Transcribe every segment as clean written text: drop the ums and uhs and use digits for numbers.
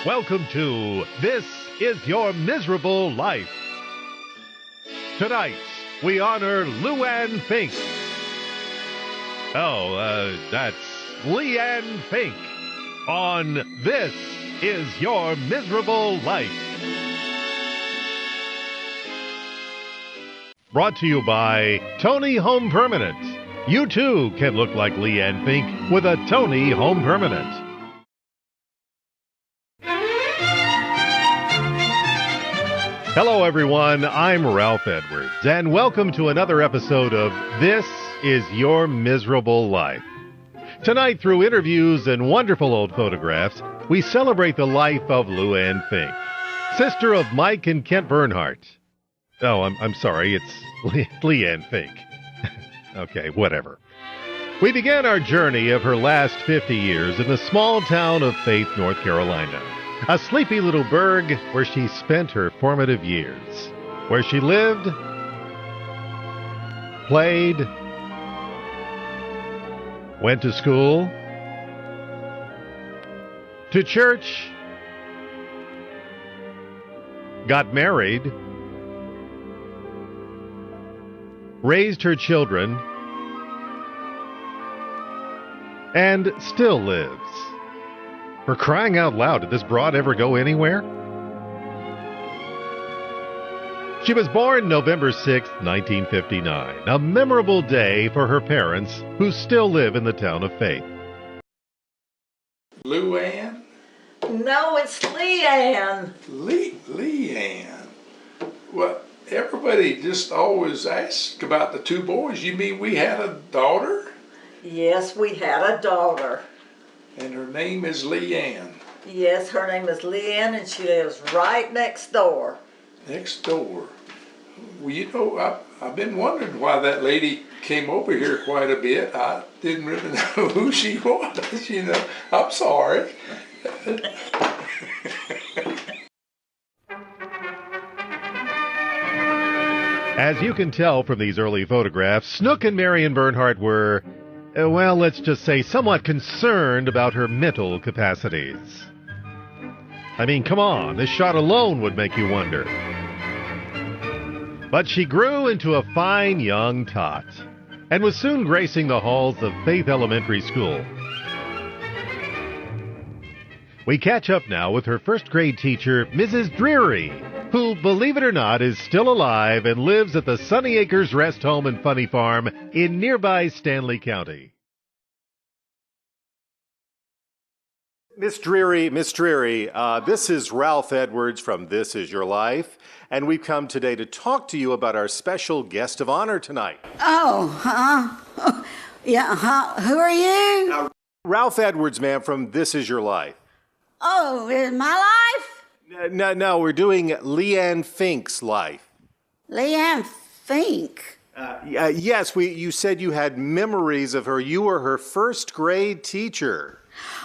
Welcome to This Is Your Miserable Life. Tonight, we honor Leigh Ann Fink. That's Leigh Ann Fink on This Is Your Miserable Life. Brought to you by Tony Home Permanent. You too can look like Leigh Ann Fink with a Tony Home Permanent. Hello, everyone. I'm Ralph Edwards, and welcome to another episode of This Is Your Miserable Life. Tonight, through interviews and wonderful old photographs, we celebrate the life of Leigh Ann Fink, sister of Mike and Kent Bernhardt. Oh, I'm sorry, it's Leigh Ann Fink. Okay, whatever. We began our journey of her last 50 years in the small town of Faith, North Carolina. A sleepy little burg where she spent her formative years, where she lived, played, went to school, to church, got married, raised her children, and still lives. For crying out loud, did this broad ever go anywhere? She was born November 6, 1959, a memorable day for her parents who still live in the town of Faith. Leigh Ann? No, it's Leigh Ann. Leigh Ann. Well, everybody just always asks about the two boys. You mean we had a daughter? Yes, we had a daughter. And her name is Leigh Ann. Yes, her name is Leigh Ann, and she lives right next door. Next door. Well, you know, I've been wondering why that lady came over here quite a bit. I didn't really know who she was, you know. I'm sorry. As you can tell from these early photographs, Snook and Marion Bernhardt were, well, let's just say somewhat concerned about her mental capacities. I mean, come on, this shot alone would make you wonder. But she grew into a fine young tot and was soon gracing the halls of Faith Elementary School. We catch up now with her first grade teacher, Mrs. Dreary, who, believe it or not, is still alive and lives at the Sunny Acres Rest Home and Funny Farm in nearby Stanley County. Miss Dreary, this is Ralph Edwards from This Is Your Life, and we've come today to talk to you about our special guest of honor tonight. Oh, yeah, who are you? Ralph Edwards, ma'am, from This Is Your Life. Oh, is my life? No, we're doing Leigh Ann Fink's life. Leigh Ann Fink? Yes, you said you had memories of her. You were her first grade teacher.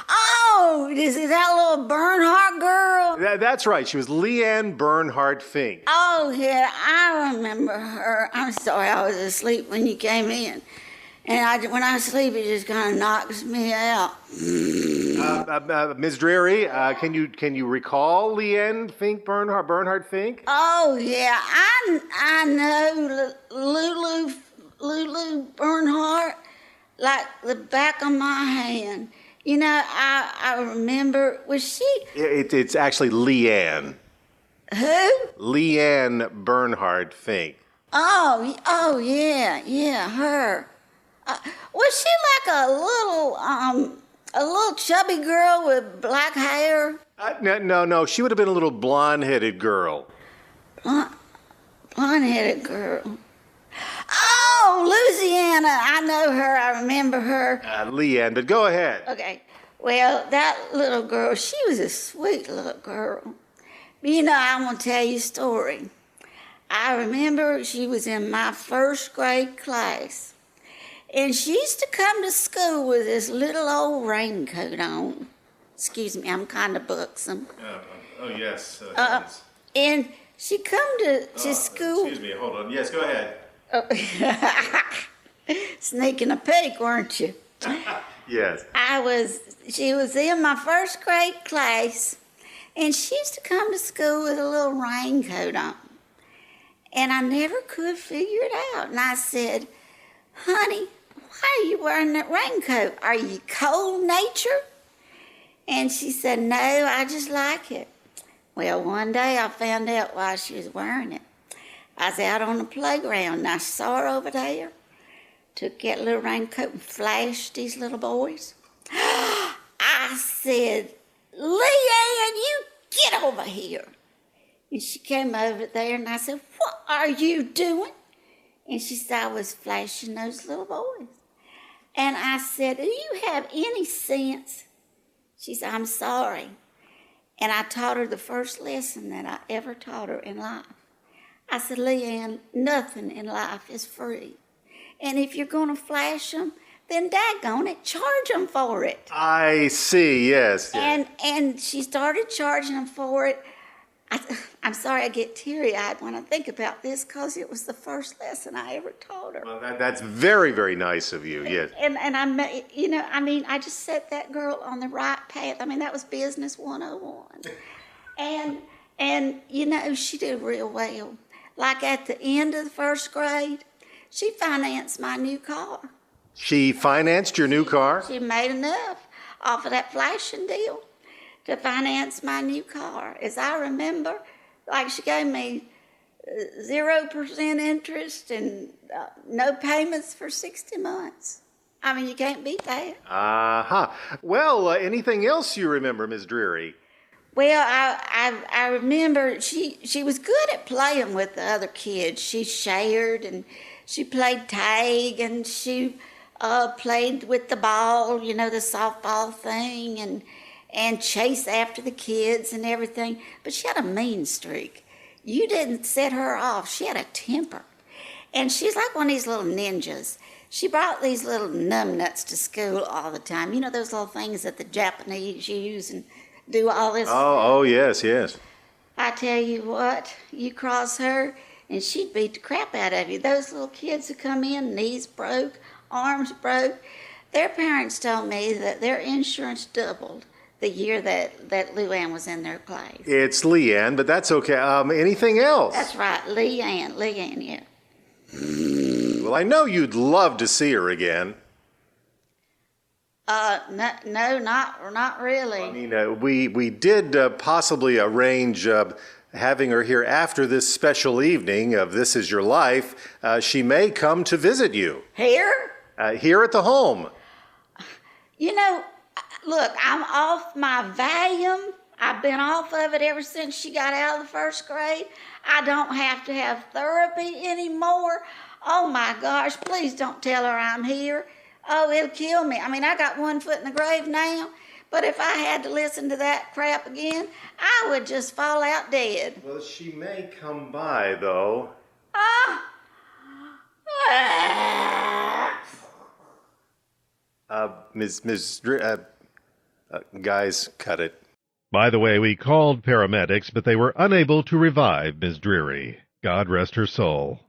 Oh, is that little Bernhardt girl? That's right. She was Leigh Ann Bernhardt Fink. Oh, yeah, I remember her. I'm sorry, I was asleep when you came in. And when I sleep, it just kind of knocks me out. Ms. Dreary, can you recall Leigh Ann Fink Bernhardt Fink? Oh, yeah, I know Lulu Bernhardt like the back of my hand. You know, I remember, was she? It's actually Leigh Ann. Who? Leigh Ann Bernhardt Fink. Oh, yeah, her. Was she like a little chubby girl with black hair? No. She would have been a little blonde-headed girl. Blonde-headed girl. Oh, Louisiana. I know her. I remember her. Leigh Ann, but go ahead. Okay. Well, that little girl, she was a sweet little girl. But you know, I'm going to tell you a story. I remember she was in my first grade class. And she used to come to school with this little old raincoat on. Excuse me, I'm kind of buxom. Yes. And she come to school. Excuse me, hold on. Yes, go ahead. Sneaking a peek, weren't you? Yes. She was in my first grade class, and she used to come to school with a little raincoat on. And I never could figure it out. And I said, honey, why are you wearing that raincoat? Are you cold-natured? And she said, no, I just like it. Well, one day I found out why she was wearing it. I was out on the playground, and I saw her over there, took that little raincoat and flashed these little boys. I said, Leigh Ann, you get over here. And she came over there, and I said, what are you doing? And she said, I was flashing those little boys. And I said, do you have any sense? She said, I'm sorry. And I taught her the first lesson that I ever taught her in life. I said, Leigh Ann, nothing in life is free. And if you're going to flash them, then daggone it, charge them for it. I see, yes. And she started charging them for it. I'm sorry I get teary-eyed when I think about this because it was the first lesson I ever taught her. Well, that's very, very nice of you, yes. And I just set that girl on the right path. I mean, that was business 101. And she did real well. Like at the end of the first grade, she financed my new car. She financed your new car? She made enough off of that flashing deal to finance my new car. As I remember, like she gave me 0% interest and no payments for 60 months. I mean, you can't beat that. Uh-huh. Well, anything else you remember, Ms. Dreary? Well, I remember she was good at playing with the other kids. She shared and she played tag and she played with the ball, the softball thing, and chase after the kids and everything. But she had a mean streak. You didn't set her off. She had a temper. And she's like one of these little ninjas. She brought these little numbnuts to school all the time. You know those little things that the Japanese use and do all this? Oh, yes, yes. I tell you what, you cross her and she'd beat the crap out of you. Those little kids who come in, knees broke, arms broke, their parents told me that their insurance doubled the year that Leigh Ann was in their class. It's Leigh Ann, but that's okay. Anything else? That's right, Leigh Ann, yeah. Well, I know you'd love to see her again. No, not really. I mean, we did possibly arrange having her here after this special evening of This Is Your Life. She may come to visit you. Here? Here at the home. Look, I'm off my Valium. I've been off of it ever since she got out of the first grade. I don't have to have therapy anymore. Oh my gosh, please don't tell her I'm here. Oh, it'll kill me. I mean, I got one foot in the grave now, but if I had to listen to that crap again, I would just fall out dead. Well, she may come by, though. Guys, cut it. By the way, we called paramedics, but they were unable to revive Ms. Dreary. God rest her soul.